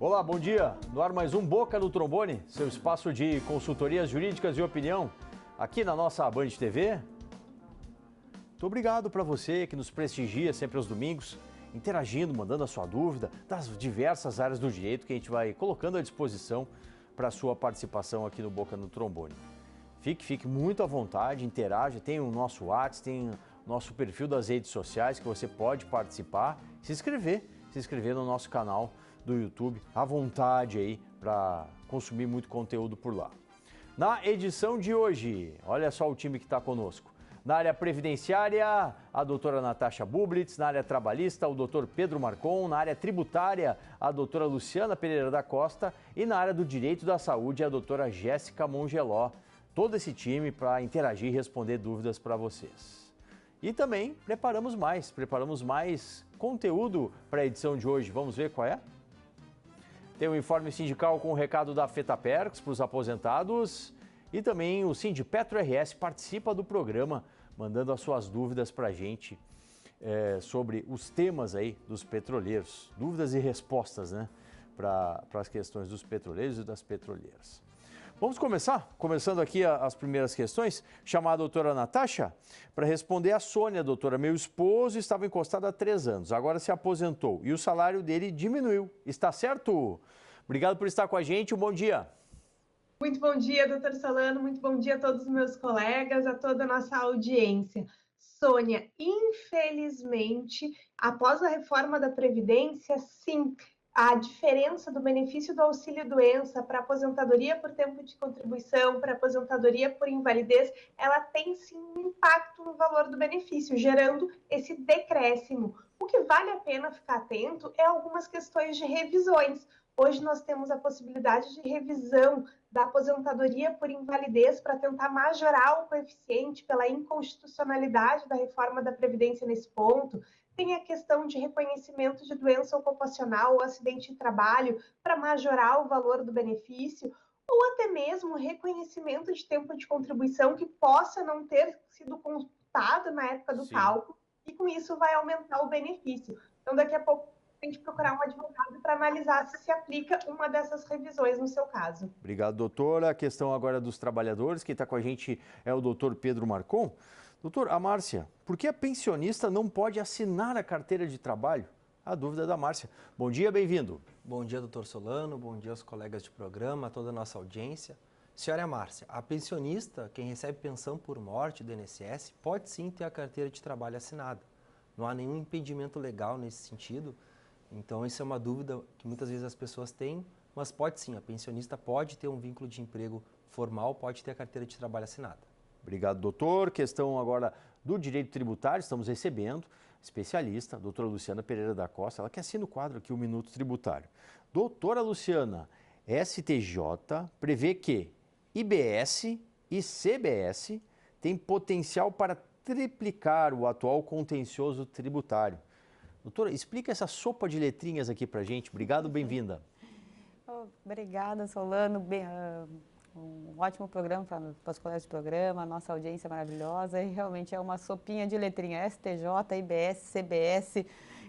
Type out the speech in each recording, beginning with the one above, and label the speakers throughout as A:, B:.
A: Olá, bom dia. No ar mais um Boca no Trombone, seu espaço de consultorias jurídicas e opinião, aqui na nossa Band TV. Muito obrigado para você que nos prestigia sempre aos domingos, interagindo, mandando a sua dúvida das diversas áreas do direito que a gente vai colocando à disposição para a sua participação aqui no Boca no Trombone. Fique muito à vontade, interaja, tem o nosso WhatsApp, tem o nosso perfil das redes sociais que você pode participar, se inscrever no nosso canal do YouTube, à vontade aí para consumir muito conteúdo por lá. Na edição de hoje, olha só o time que está conosco. Na área previdenciária, a doutora Natasha Bublitz, na área trabalhista, o doutor Pedro Marcon, na área tributária, a doutora Luciana Pereira da Costa e na área do direito da saúde, a doutora Jéssica Mongeló. Todo esse time para interagir e responder dúvidas para vocês. E também preparamos mais conteúdo para a edição de hoje. Vamos ver qual é? Tem o informe sindical com o recado da FETAPERX para os aposentados e também o Sindipetro RS participa do programa, mandando as suas dúvidas para a gente sobre os temas aí dos petroleiros. Dúvidas e respostas, né, para as questões dos petroleiros e das petroleiras. Vamos começar? Começando aqui as primeiras questões, chamar a doutora Natasha para responder a Sônia. Doutora, meu esposo estava encostado há 3 anos, agora se aposentou e o salário dele diminuiu. Está certo? Obrigado por estar com a gente, um bom dia.
B: Muito bom dia, doutor Solano, muito bom dia a todos os meus colegas, a toda a nossa audiência. Sônia, infelizmente, após a reforma da Previdência, sim, a diferença do benefício do auxílio-doença para aposentadoria por tempo de contribuição, para aposentadoria por invalidez, ela tem sim um impacto no valor do benefício, gerando esse decréscimo. O que vale a pena ficar atento é algumas questões de revisões. Hoje nós temos a possibilidade de revisão da aposentadoria por invalidez para tentar majorar o coeficiente pela inconstitucionalidade da reforma da Previdência nesse ponto. Tem a questão de reconhecimento de doença ocupacional ou acidente de trabalho para majorar o valor do benefício, ou até mesmo reconhecimento de tempo de contribuição que possa não ter sido computado na época do cálculo, e com isso vai aumentar o benefício. Então, daqui a pouco, a gente procurar um advogado para analisar se aplica uma dessas revisões no seu caso.
A: Obrigado, doutora. A questão agora dos trabalhadores, quem está com a gente é o doutor Pedro Marcon. Doutor, a Márcia, por que a pensionista não pode assinar a carteira de trabalho? A dúvida da Márcia. Bom dia, bem-vindo.
C: Bom dia, doutor Solano, bom dia aos colegas de programa, a toda a nossa audiência. Senhora Márcia, a pensionista, quem recebe pensão por morte do INSS, pode sim ter a carteira de trabalho assinada. Não há nenhum impedimento legal nesse sentido. Então, isso é uma dúvida que muitas vezes as pessoas têm, mas pode sim, a pensionista pode ter um vínculo de emprego formal, pode ter a carteira de trabalho assinada.
A: Obrigado, doutor. Questão agora do direito tributário, estamos recebendo especialista, a doutora Luciana Pereira da Costa, ela que assina o quadro aqui, o Minuto Tributário. Doutora Luciana, STJ prevê que IBS e CBS têm potencial para triplicar o atual contencioso tributário. Doutora, explica essa sopa de letrinhas aqui pra gente. Obrigado, bem-vinda.
D: Obrigada, Solano. Um ótimo programa para os colegas de programa, a nossa audiência maravilhosa. E realmente é uma sopinha de letrinha. STJ, IBS, CBS,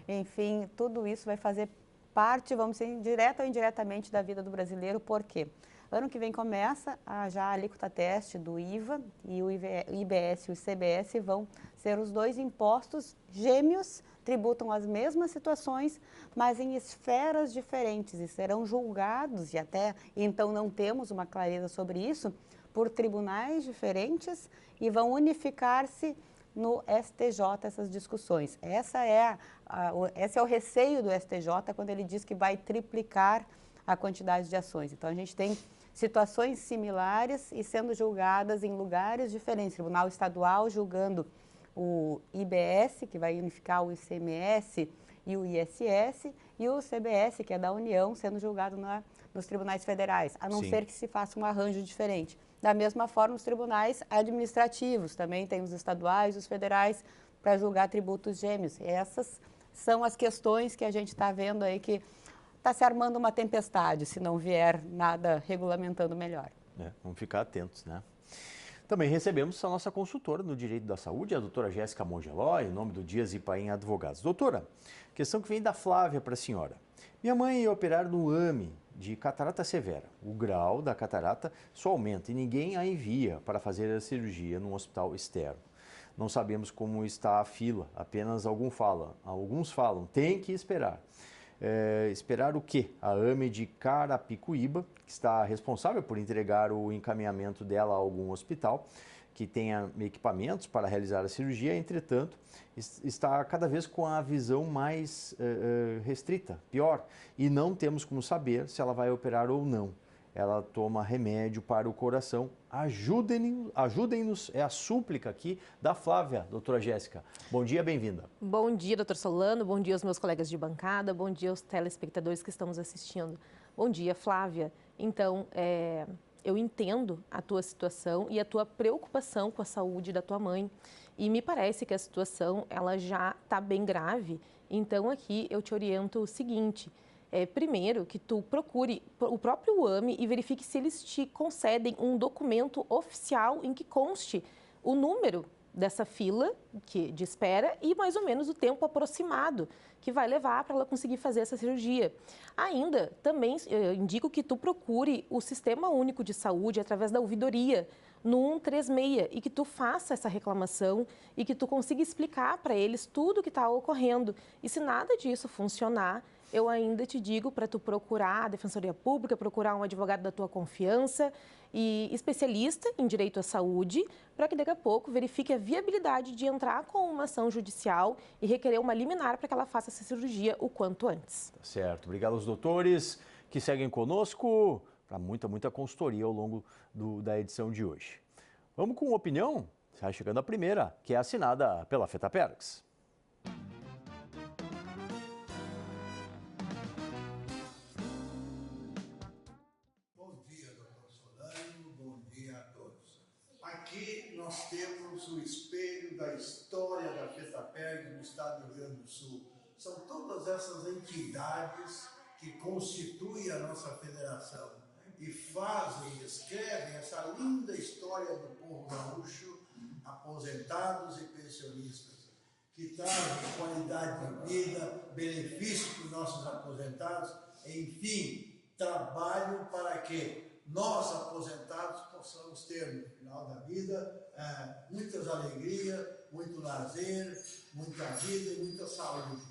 D: enfim, tudo isso vai fazer parte, vamos dizer, direta ou indiretamente da vida do brasileiro. Por quê? Ano que vem começa já a alíquota teste do IVA e o IBS e o CBS vão ser os dois impostos gêmeos, tributam as mesmas situações, mas em esferas diferentes e serão julgados, e até então não temos uma clareza sobre isso, por tribunais diferentes e vão unificar-se no STJ essas discussões. Esse é o receio do STJ quando ele diz que vai triplicar a quantidade de ações. Então a gente tem situações similares e sendo julgadas em lugares diferentes. Tribunal Estadual julgando o IBS, que vai unificar o ICMS e o ISS, e o CBS, que é da União, sendo julgado nos tribunais federais, a não ser que se faça um arranjo diferente. Da mesma forma, os tribunais administrativos, também tem os estaduais, os federais, para julgar tributos gêmeos. E essas são as questões que a gente está vendo aí que está se armando uma tempestade, se não vier nada regulamentando melhor.
A: Vamos ficar atentos, né? Também recebemos a nossa consultora no direito da saúde, a doutora Jéssica Mongeló, em nome do Dias e Paim Advogados. Doutora, questão que vem da Flávia para a senhora. Minha mãe ia operar no AME de catarata severa. O grau da catarata só aumenta e ninguém a envia para fazer a cirurgia num hospital externo. Não sabemos como está a fila, apenas alguns falam, tem que esperar. Esperar o quê? A AME de Carapicuíba, que está responsável por entregar o encaminhamento dela a algum hospital que tenha equipamentos para realizar a cirurgia, entretanto, está cada vez com a visão mais restrita, pior, e não temos como saber se ela vai operar ou não. Ela toma remédio para o coração. Ajudem-nos, é a súplica aqui da Flávia, doutora Jéssica. Bom dia, bem-vinda.
E: Bom dia, doutor Solano, bom dia aos meus colegas de bancada, bom dia aos telespectadores que estamos assistindo. Bom dia, Flávia. Então, eu entendo a tua situação e a tua preocupação com a saúde da tua mãe. E me parece que a situação ela já está bem grave. Então, aqui eu te oriento o seguinte. Primeiro, que tu procure o próprio AME e verifique se eles te concedem um documento oficial em que conste o número dessa fila de espera e mais ou menos o tempo aproximado que vai levar para ela conseguir fazer essa cirurgia. Ainda, também indico que tu procure o Sistema Único de Saúde através da ouvidoria no 136 e que tu faça essa reclamação e que tu consiga explicar para eles tudo o que está ocorrendo. E se nada disso funcionar, eu ainda te digo para tu procurar a Defensoria Pública, procurar um advogado da tua confiança e especialista em direito à saúde, para que daqui a pouco verifique a viabilidade de entrar com uma ação judicial e requerer uma liminar para que ela faça essa cirurgia o quanto antes.
A: Tá certo. Obrigado aos doutores que seguem conosco para muita consultoria ao longo da edição de hoje. Vamos com opinião? Está chegando a primeira, que é assinada pela FETAPERGS.
F: Aqui nós temos o espelho da história da FETAPERGS no estado do Rio Grande do Sul. São todas essas entidades que constituem a nossa federação e escrevem essa linda história do povo gaúcho, aposentados e pensionistas, que trazem qualidade de vida, benefício para os nossos aposentados, enfim, trabalham para que nós, aposentados, possamos ter, no final da vida, muitas alegrias, muito lazer, muita vida e muita saúde.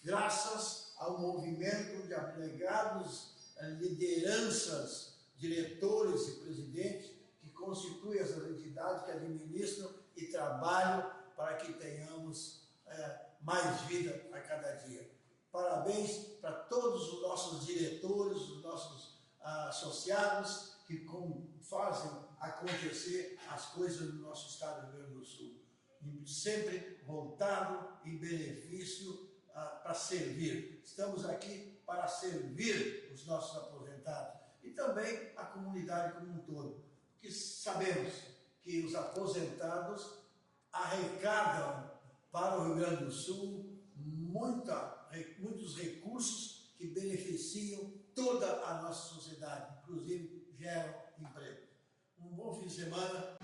F: Graças ao movimento de abnegados lideranças, diretores e presidentes que constituem essas entidades, que administram e trabalham para que tenhamos mais vida a cada dia. Parabéns para todos os nossos diretores, os nossos associados que fazem acontecer as coisas no nosso estado do Rio Grande do Sul. E sempre voltado em benefício para servir. Estamos aqui para servir os nossos aposentados e também a comunidade como um todo. Porque sabemos que os aposentados arrecadam para o Rio Grande do Sul muitos recursos que beneficiam toda a nossa sociedade, inclusive geram emprego. Um bom fim de semana.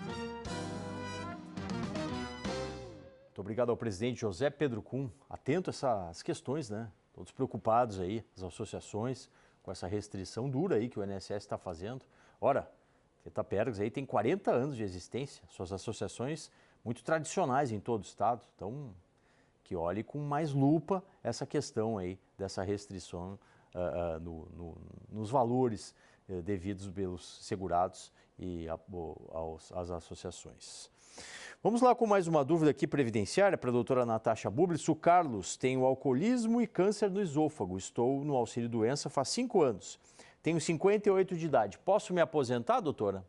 A: Muito obrigado ao presidente José Pedro Kuhn, atento a essas questões, né? Todos preocupados aí, as associações, com essa restrição dura aí que o INSS está fazendo. Ora, FETAPERGS aí tem 40 anos de existência, suas associações muito tradicionais em todo o estado, então que olhe com mais lupa essa questão aí dessa restrição nos valores devidos pelos segurados e às associações. Vamos lá com mais uma dúvida aqui previdenciária para a doutora Natasha Bublis. O Carlos tem o alcoolismo e câncer no esôfago. Estou no auxílio-doença faz 5 anos. Tenho 58 de idade. Posso me aposentar, doutora?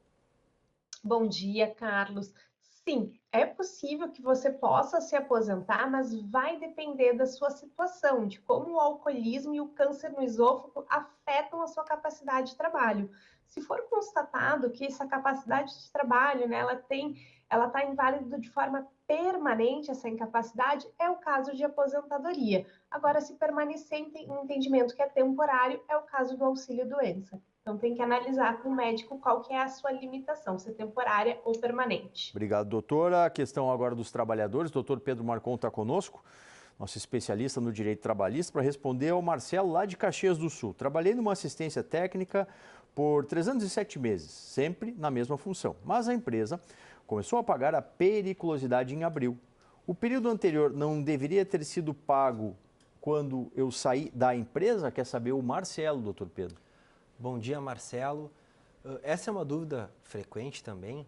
B: Bom dia, Carlos. Sim, é possível que você possa se aposentar, mas vai depender da sua situação, de como o alcoolismo e o câncer no esôfago afetam a sua capacidade de trabalho. Se for constatado que essa capacidade de trabalho, né, ela está inválida de forma permanente, essa incapacidade, é o caso de aposentadoria. Agora, se permanecer em entendimento que é temporário, é o caso do auxílio-doença. Então, tem que analisar com o médico qual que é a sua limitação, se é temporária ou permanente.
A: Obrigado, doutora. A questão agora dos trabalhadores. O doutor Pedro Marcon está conosco. nosso especialista no direito trabalhista, para responder ao Marcelo lá de Caxias do Sul. Trabalhei numa assistência técnica por 3 anos e 7 meses, sempre na mesma função. Mas a empresa começou a pagar a periculosidade em abril. O período anterior não deveria ter sido pago quando eu saí da empresa? Quer saber o Marcelo, doutor Pedro.
C: Bom dia, Marcelo. Essa é uma dúvida frequente também.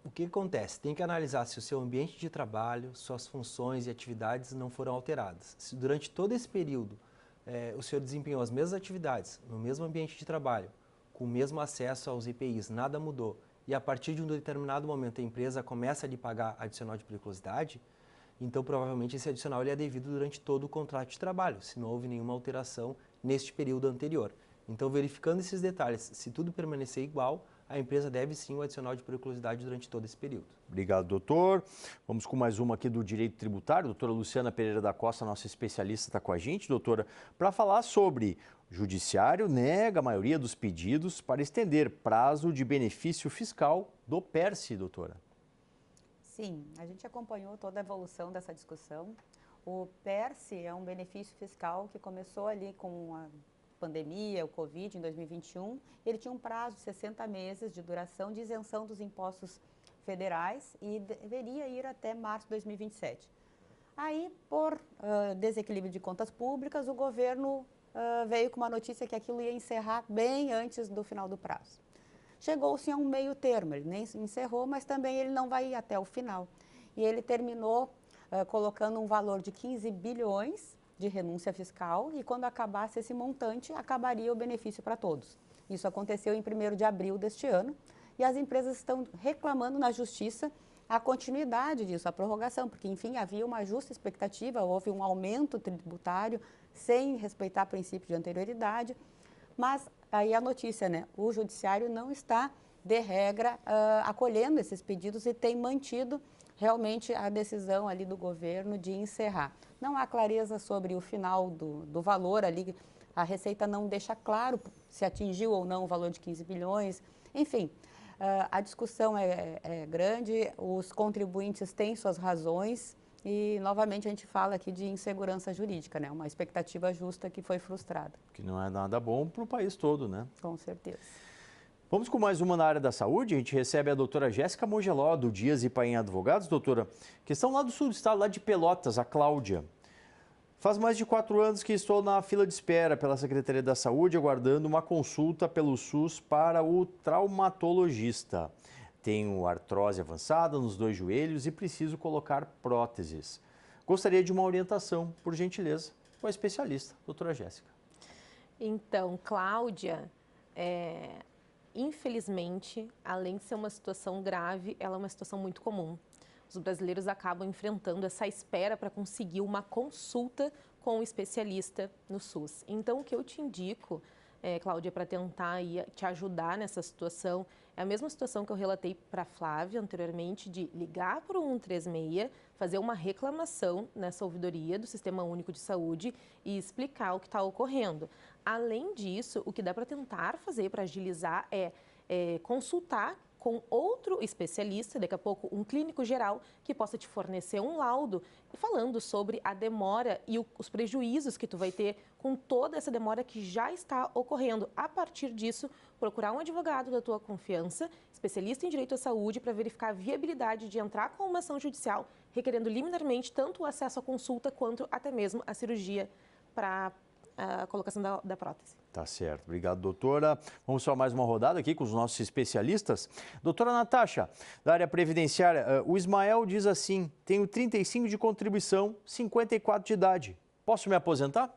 C: O que acontece? Tem que analisar se o seu ambiente de trabalho, suas funções e atividades não foram alteradas. Se durante todo esse período o senhor desempenhou as mesmas atividades no mesmo ambiente de trabalho, com o mesmo acesso aos EPIs, nada mudou, e a partir de um determinado momento a empresa começa a lhe pagar adicional de periculosidade, então provavelmente esse adicional ele é devido durante todo o contrato de trabalho, se não houve nenhuma alteração neste período anterior. Então, verificando esses detalhes, se tudo permanecer igual, a empresa deve sim o adicional de periculosidade durante todo esse período.
A: Obrigado, doutor. Vamos com mais uma aqui do direito tributário. Doutora Luciana Pereira da Costa, nossa especialista, está com a gente, doutora, para falar sobre o judiciário nega a maioria dos pedidos para estender prazo de benefício fiscal do PERSE, doutora.
D: Sim, a gente acompanhou toda a evolução dessa discussão. O PERSE é um benefício fiscal que começou ali com a pandemia, o Covid, em 2021. Ele tinha um prazo de 60 meses de duração de isenção dos impostos federais e deveria ir até março de 2027. Aí, por desequilíbrio de contas públicas, o governo veio com uma notícia que aquilo ia encerrar bem antes do final do prazo. Chegou-se a um meio termo, ele nem encerrou, mas também ele não vai ir até o final. E ele terminou colocando um valor de 15 bilhões de renúncia fiscal e quando acabasse esse montante, acabaria o benefício para todos. Isso aconteceu em 1º de abril deste ano e as empresas estão reclamando na justiça a continuidade disso, a prorrogação, porque, enfim, havia uma justa expectativa, houve um aumento tributário sem respeitar princípio de anterioridade, mas aí a notícia, né? O judiciário não está, de regra, acolhendo esses pedidos e tem mantido realmente a decisão ali do governo de encerrar. Não há clareza sobre o final do valor ali, a Receita não deixa claro se atingiu ou não o valor de 15 bilhões, enfim, a discussão é grande, os contribuintes têm suas razões e, novamente, a gente fala aqui de insegurança jurídica, né? Uma expectativa justa que foi frustrada.
A: Que não é nada bom para o país todo, né?
D: Com certeza.
A: Vamos com mais uma na área da saúde. A gente recebe a doutora Jéssica Mogeló, do Dias e Paim Advogados. Doutora, questão lá do sul do estado, lá de Pelotas, a Cláudia. Faz mais de 4 anos que estou na fila de espera pela Secretaria da Saúde, aguardando uma consulta pelo SUS para o traumatologista. Tenho artrose avançada nos 2 joelhos e preciso colocar próteses. Gostaria de uma orientação, por gentileza, com a especialista, doutora Jéssica.
E: Então, Cláudia, infelizmente, além de ser uma situação grave, ela é uma situação muito comum. Os brasileiros acabam enfrentando essa espera para conseguir uma consulta com um especialista no SUS. Então, o que eu te indico, Cláudia, para tentar te ajudar nessa situação, é a mesma situação que eu relatei para a Flávia anteriormente, de ligar para o 136, fazer uma reclamação nessa ouvidoria do Sistema Único de Saúde e explicar o que está ocorrendo. Além disso, o que dá para tentar fazer para agilizar é consultar com outro especialista, daqui a pouco um clínico geral, que possa te fornecer um laudo falando sobre a demora e os prejuízos que tu vai ter com toda essa demora que já está ocorrendo. A partir disso, procurar um advogado da tua confiança, especialista em direito à saúde, para verificar a viabilidade de entrar com uma ação judicial, requerendo liminarmente tanto o acesso à consulta quanto até mesmo a cirurgia para a colocação da prótese.
A: Tá certo. Obrigado, doutora. Vamos só mais uma rodada aqui com os nossos especialistas. Doutora Natasha, da área previdenciária, o Ismael diz assim: tenho 35 de contribuição, 54 de idade. Posso me aposentar?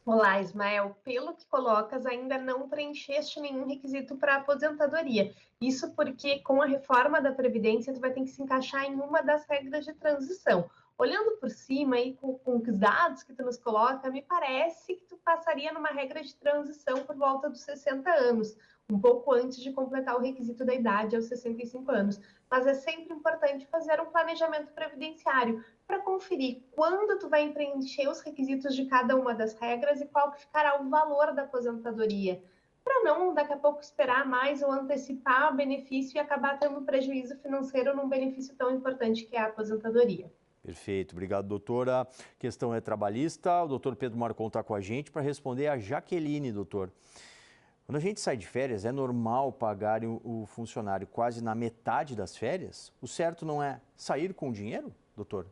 B: Olá, Ismael. Pelo que colocas, ainda não preencheste nenhum requisito para aposentadoria. Isso porque, com a reforma da Previdência, tu vai ter que se encaixar em uma das regras de transição. Olhando por cima e com os dados que tu nos coloca, me parece que tu passaria numa regra de transição por volta dos 60 anos, um pouco antes de completar o requisito da idade aos 65 anos. Mas é sempre importante fazer um planejamento previdenciário para conferir quando tu vai preencher os requisitos de cada uma das regras e qual que ficará o valor da aposentadoria, para não daqui a pouco esperar mais ou antecipar o benefício e acabar tendo prejuízo financeiro num benefício tão importante que é a aposentadoria.
A: Perfeito, obrigado, doutora. A questão é trabalhista. O doutor Pedro Marcon está com a gente para responder a Jaqueline, doutor. Quando a gente sai de férias, é normal pagar o funcionário quase na metade das férias? O certo não é sair com o dinheiro, doutor?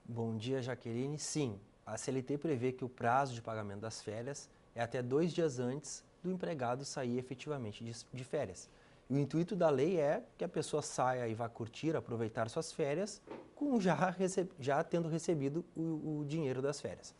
C: Bom dia, Jaqueline. Sim, a CLT prevê que o prazo de pagamento das férias é até 2 dias antes do empregado sair efetivamente de férias. E o intuito da lei é que a pessoa saia e vá curtir, aproveitar suas férias, com já tendo recebido o dinheiro das férias.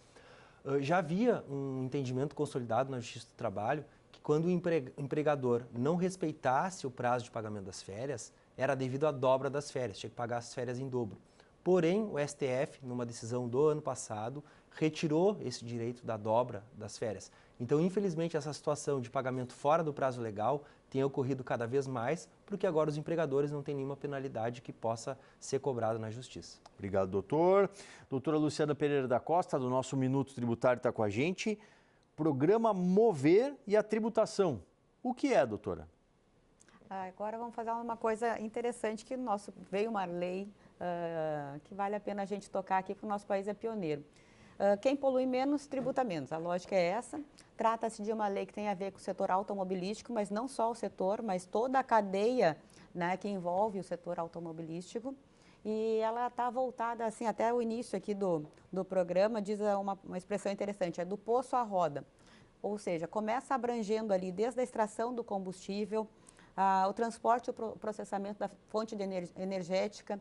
C: Já havia um entendimento consolidado na Justiça do Trabalho que quando o empregador não respeitasse o prazo de pagamento das férias, era devido à dobra das férias, tinha que pagar as férias em dobro. Porém, o STF, numa decisão do ano passado, retirou esse direito da dobra das férias. Então, infelizmente, essa situação de pagamento fora do prazo legal tem ocorrido cada vez mais, porque agora os empregadores não têm nenhuma penalidade que possa ser cobrada na Justiça.
A: Obrigado, doutor. Doutora Luciana Pereira da Costa, do nosso Minuto Tributário, está com a gente. Programa Mover e a Tributação. O que é, doutora?
D: Agora vamos fazer uma coisa interessante, que veio uma lei que vale a pena a gente tocar aqui, porque o nosso país é pioneiro. Quem polui menos, tributa menos. A lógica é essa. Trata-se de uma lei que tem a ver com o setor automobilístico, mas não só o setor, mas toda a cadeia, né, que envolve o setor automobilístico. E ela está voltada, assim, até o início aqui do programa, diz uma expressão interessante, é do poço à roda. Ou seja, começa abrangendo ali desde a extração do combustível, o transporte e o processamento da fonte energética,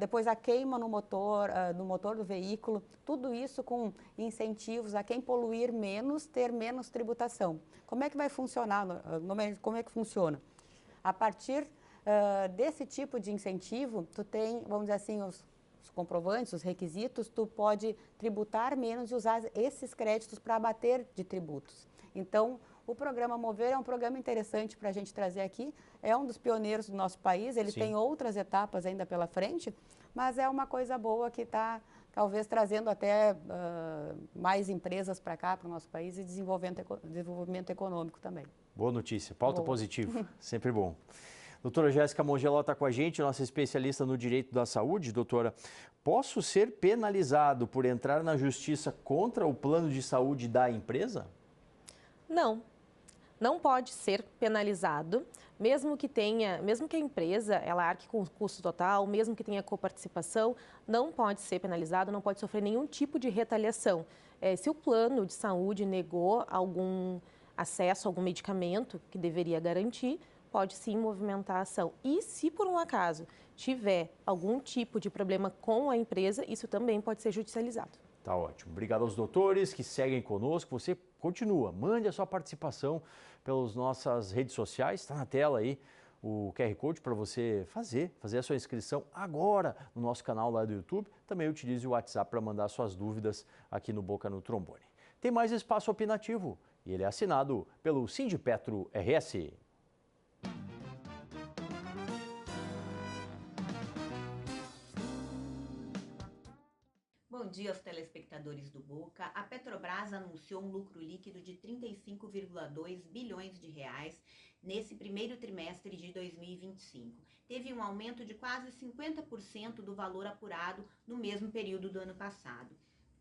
D: depois a queima no motor do veículo, tudo isso com incentivos a quem poluir menos, ter menos tributação. Como é que vai funcionar? Como é que funciona? A partir desse tipo de incentivo, tu tem, vamos dizer assim, os comprovantes, os requisitos, tu pode tributar menos e usar esses créditos para abater de tributos. Então, o programa Mover é um programa interessante para a gente trazer aqui, é um dos pioneiros do nosso país, ele tem outras etapas ainda pela frente, mas é uma coisa boa que está talvez trazendo até mais empresas para cá, para o nosso país, e desenvolvimento econômico também.
A: Boa notícia, pauta positiva, sempre bom. Doutora Jéssica Mongeló está com a gente, nossa especialista no direito da saúde. Doutora, posso ser penalizado por entrar na justiça contra o plano de saúde da empresa?
E: Não, não pode ser penalizado, mesmo que a empresa ela arque com o custo total, mesmo que tenha coparticipação, não pode ser penalizado, não pode sofrer nenhum tipo de retaliação. Se o plano de saúde negou algum acesso a algum medicamento que deveria garantir, pode sim movimentar a ação. E se por um acaso tiver algum tipo de problema com a empresa, isso também pode ser judicializado.
A: Tá ótimo. Obrigado aos doutores que seguem conosco. Você continua, mande a sua participação pelas nossas redes sociais. Está na tela aí o QR Code para você fazer a sua inscrição agora no nosso canal lá do YouTube. Também utilize o WhatsApp para mandar suas dúvidas aqui no Boca no Trombone. Tem mais espaço opinativo e ele é assinado pelo Sindipetro RS.
G: Bom dia aos telespectadores do Boca. A Petrobras anunciou um lucro líquido de 35,2 bilhões de reais nesse primeiro trimestre de 2025. Teve um aumento de quase 50% do valor apurado no mesmo período do ano passado.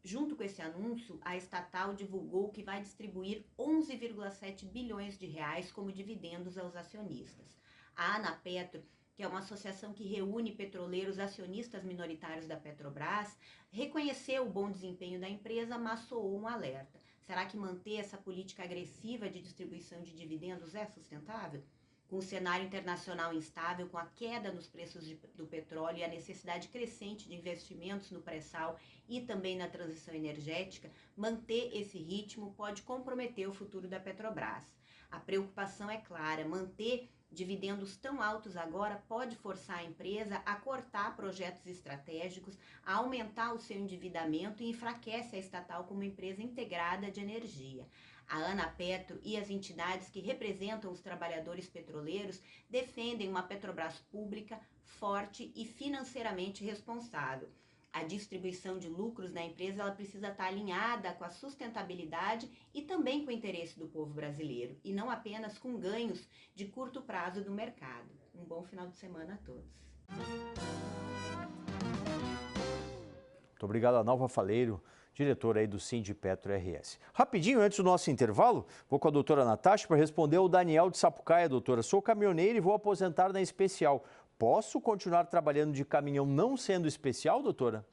G: Junto com esse anúncio, a estatal divulgou que vai distribuir 11,7 bilhões de reais como dividendos aos acionistas. A Anapetro, que é uma associação que reúne petroleiros acionistas minoritários da Petrobras, reconheceu o bom desempenho da empresa, mas soou um alerta. Será que manter essa política agressiva de distribuição de dividendos é sustentável? Com o cenário internacional instável, com a queda nos preços do petróleo e a necessidade crescente de investimentos no pré-sal e também na transição energética, manter esse ritmo pode comprometer o futuro da Petrobras. A preocupação é clara, manter dividendos tão altos agora pode forçar a empresa a cortar projetos estratégicos, a aumentar o seu endividamento e enfraquece a estatal como empresa integrada de energia. A Anapetro e as entidades que representam os trabalhadores petroleiros defendem uma Petrobras pública, forte e financeiramente responsável. A distribuição de lucros na empresa ela precisa estar alinhada com a sustentabilidade e também com o interesse do povo brasileiro, e não apenas com ganhos de curto prazo do mercado. Um bom final de semana a todos.
A: Muito obrigado a Nalva Faleiro, diretora aí do Sindipetro RS. Rapidinho, antes do nosso intervalo, vou com a doutora Natasha para responder ao Daniel de Sapucaia. Doutora, sou caminhoneiro e vou aposentar na especial. Posso continuar trabalhando de caminhão não sendo especial, doutora?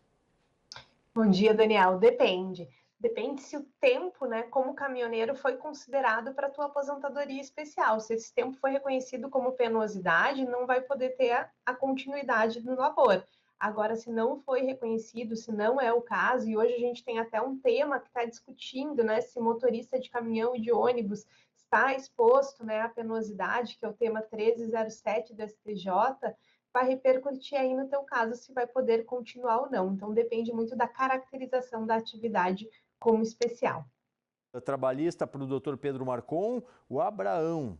B: Bom dia, Daniel. Depende. Depende se o tempo, né, como caminhoneiro foi considerado para a tua aposentadoria especial. Se esse tempo foi reconhecido como penosidade, não vai poder ter a continuidade do labor. Agora, se não foi reconhecido, se não é o caso, e hoje a gente tem até um tema que está discutindo, né, se motorista de caminhão e de ônibus está exposto, né, à penosidade, que é o tema 1307 do STJ, vai repercutir aí no teu caso se vai poder continuar ou não. Então, depende muito da caracterização da atividade como especial.
A: Trabalhista para o doutor Pedro Marcon, o Abraão.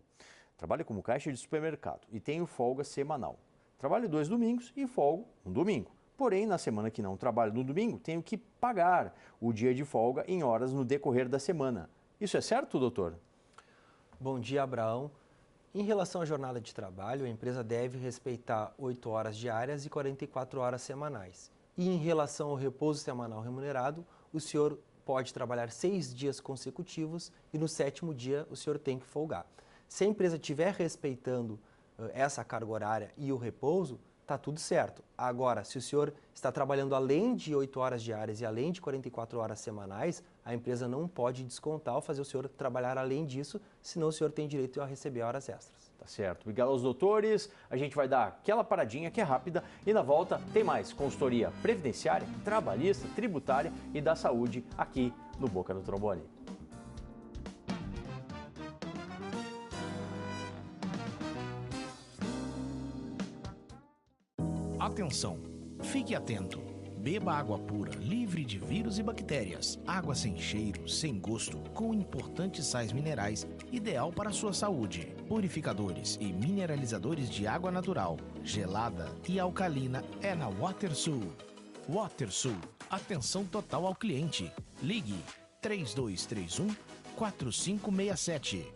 A: Trabalha como caixa de supermercado e tenho folga semanal. Trabalho 2 domingos e folgo um domingo. Porém, na semana que não trabalho no domingo, tenho que pagar o dia de folga em horas no decorrer da semana. Isso é certo, doutor?
C: Bom dia, Abraão. Em relação à jornada de trabalho, a empresa deve respeitar 8 horas diárias e 44 horas semanais. E em relação ao repouso semanal remunerado, o senhor pode trabalhar 6 dias consecutivos e no 7º dia o senhor tem que folgar. Se a empresa estiver respeitando essa carga horária e o repouso, está tudo certo. Agora, se o senhor está trabalhando além de 8 horas diárias e além de 44 horas semanais, a empresa não pode descontar ou fazer o senhor trabalhar além disso, senão o senhor tem direito a receber horas extras.
A: Tá certo. Obrigado aos doutores. A gente vai dar aquela paradinha que é rápida e na volta tem mais consultoria previdenciária, trabalhista, tributária e da saúde aqui no Boca no Trombone.
H: Atenção, fique atento. Beba água pura, livre de vírus e bactérias. Água sem cheiro, sem gosto, com importantes sais minerais, ideal para a sua saúde. Purificadores e mineralizadores de água natural, gelada e alcalina é na WaterSul. WaterSul, atenção total ao cliente. Ligue 3231-4567.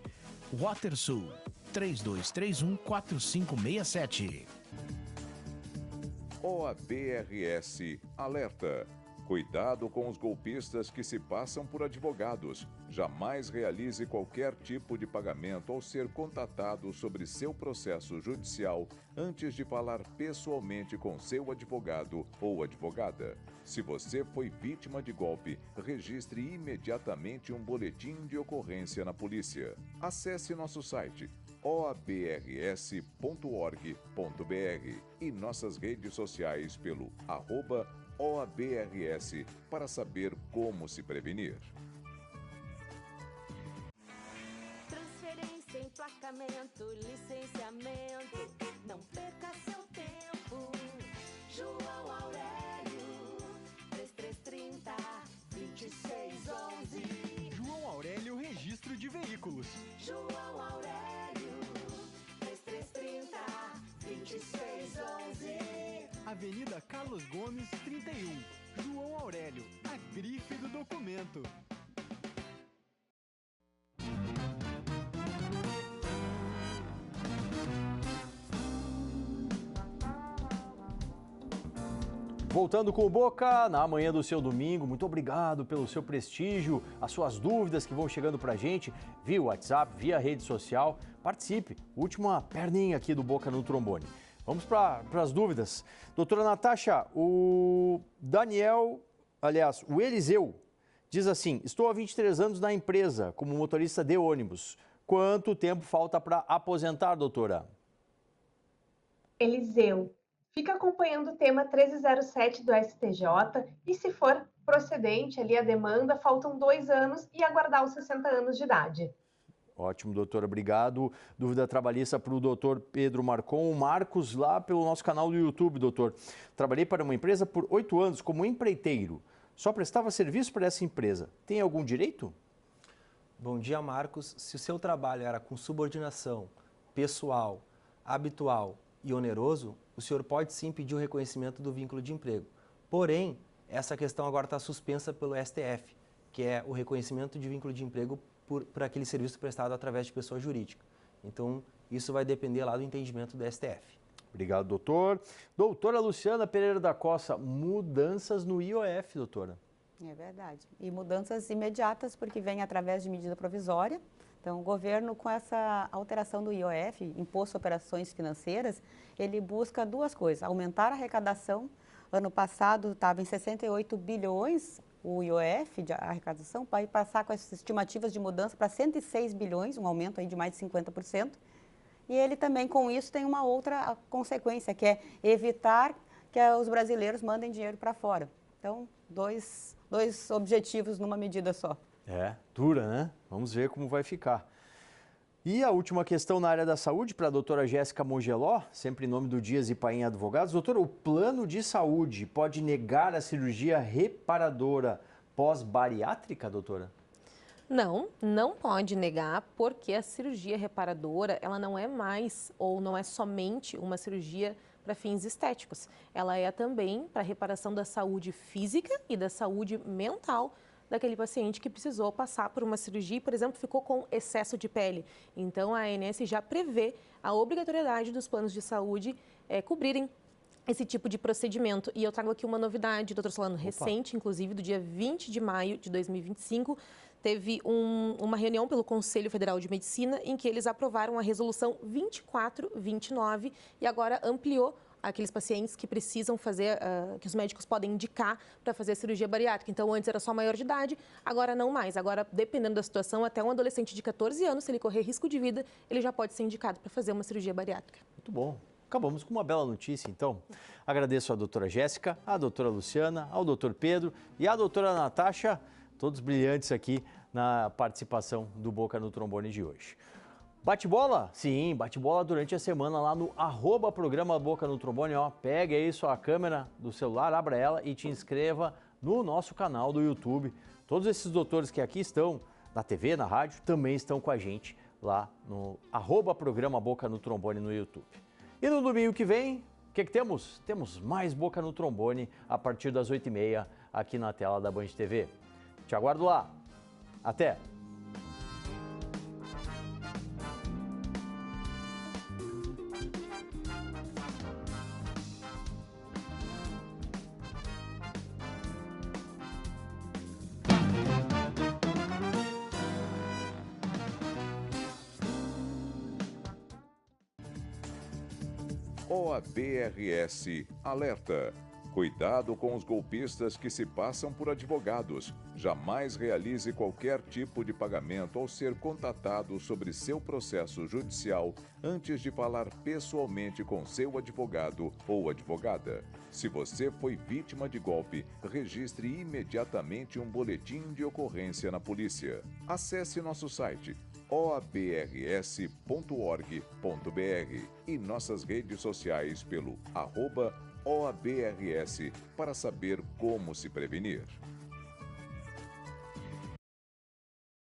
H: WaterSul, 3231-4567.
I: OABRS alerta. Cuidado com os golpistas que se passam por advogados. Jamais realize qualquer tipo de pagamento ao ser contatado sobre seu processo judicial antes de falar pessoalmente com seu advogado ou advogada. Se você foi vítima de golpe, registre imediatamente um boletim de ocorrência na polícia. Acesse nosso site oabrs.org.br e nossas redes sociais pelo @OABRS para saber como se prevenir.
J: Transferência, emplacamento, licenciamento, não perca seu tempo. João Aurélio, 3330-2611.
K: João Aurélio, registro de veículos.
J: João Aurélio, 3330-2611.
K: Avenida Carlos Gomes, 31. João Aurélio, a grife do documento.
A: Voltando com o Boca, na manhã do seu domingo, muito obrigado pelo seu prestígio, as suas dúvidas que vão chegando pra gente, via WhatsApp, via rede social. Participe, última perninha aqui do Boca no Trombone. Vamos para as dúvidas. Doutora Natasha, o Eliseu, diz assim, estou há 23 anos na empresa como motorista de ônibus. Quanto tempo falta para aposentar, doutora?
B: Eliseu, fica acompanhando o tema 1307 do STJ e, se for procedente ali a demanda, faltam 2 anos e aguardar os 60 anos de idade.
A: Ótimo, doutora, obrigado. Dúvida trabalhista para o doutor Pedro Marcon. Marcos, lá pelo nosso canal do YouTube, doutor. Trabalhei para uma empresa por 8 anos como empreiteiro. Só prestava serviço para essa empresa. Tem algum direito?
C: Bom dia, Marcos. Se o seu trabalho era com subordinação, pessoal, habitual e oneroso, o senhor pode sim pedir o reconhecimento do vínculo de emprego. Porém, essa questão agora está suspensa pelo STF, que é o reconhecimento de vínculo de emprego por aquele serviço prestado através de pessoa jurídica. Então, isso vai depender lá do entendimento do STF.
A: Obrigado, doutor. Doutora Luciana Pereira da Costa, mudanças no IOF, doutora.
D: É verdade. E mudanças imediatas, porque vem através de medida provisória. Então, o governo, com essa alteração do IOF, Imposto de Operações Financeiras, ele busca duas coisas: aumentar a arrecadação. Ano passado estava em 68 bilhões o IOF de arrecadação, para passar com essas estimativas de mudança para 106 bilhões, um aumento aí de mais de 50%. E ele também, com isso, tem uma outra consequência, que é evitar que os brasileiros mandem dinheiro para fora. Então, dois objetivos numa medida só.
A: Dura, né? Vamos ver como vai ficar. E a última questão na área da saúde para a doutora Jéssica Mongeló, sempre em nome do Dias e Paim Advogados. Doutora, o plano de saúde pode negar a cirurgia reparadora pós-bariátrica, doutora?
E: Não, não pode negar, porque a cirurgia reparadora, ela não é mais ou não é somente uma cirurgia para fins estéticos. Ela é também para reparação da saúde física e da saúde mental daquele paciente que precisou passar por uma cirurgia e, por exemplo, ficou com excesso de pele. Então, a ANS já prevê a obrigatoriedade dos planos de saúde cobrirem esse tipo de procedimento. E eu trago aqui uma novidade, doutor Solano, recente, inclusive, do dia 20 de maio de 2025, teve uma reunião pelo Conselho Federal de Medicina em que eles aprovaram a resolução 2429 e agora ampliou aqueles pacientes que precisam fazer, que os médicos podem indicar para fazer a cirurgia bariátrica. Então, antes era só maior de idade, agora não mais. Agora, dependendo da situação, até um adolescente de 14 anos, se ele correr risco de vida, ele já pode ser indicado para fazer uma cirurgia bariátrica.
A: Muito bom. Acabamos com uma bela notícia, então. Agradeço à doutora Jéssica, à doutora Luciana, ao doutor Pedro e à doutora Natasha, todos brilhantes aqui na participação do Boca no Trombone de hoje. Bate-bola? Sim, bate-bola durante a semana lá no @programa Boca no Trombone. Pega aí sua câmera do celular, abra ela e te inscreva no nosso canal do YouTube. Todos esses doutores que aqui estão, na TV, na rádio, também estão com a gente lá no @programa Boca no Trombone no YouTube. E no domingo que vem, o que temos? Temos mais Boca no Trombone a partir das 8h30 aqui na tela da Band TV. Te aguardo lá. Até!
I: OABRS alerta. Cuidado com os golpistas que se passam por advogados. Jamais realize qualquer tipo de pagamento ao ser contatado sobre seu processo judicial antes de falar pessoalmente com seu advogado ou advogada. Se você foi vítima de golpe, registre imediatamente um boletim de ocorrência na polícia. Acesse nosso site oabrs.org.br e nossas redes sociais pelo @OABRS para saber como se prevenir.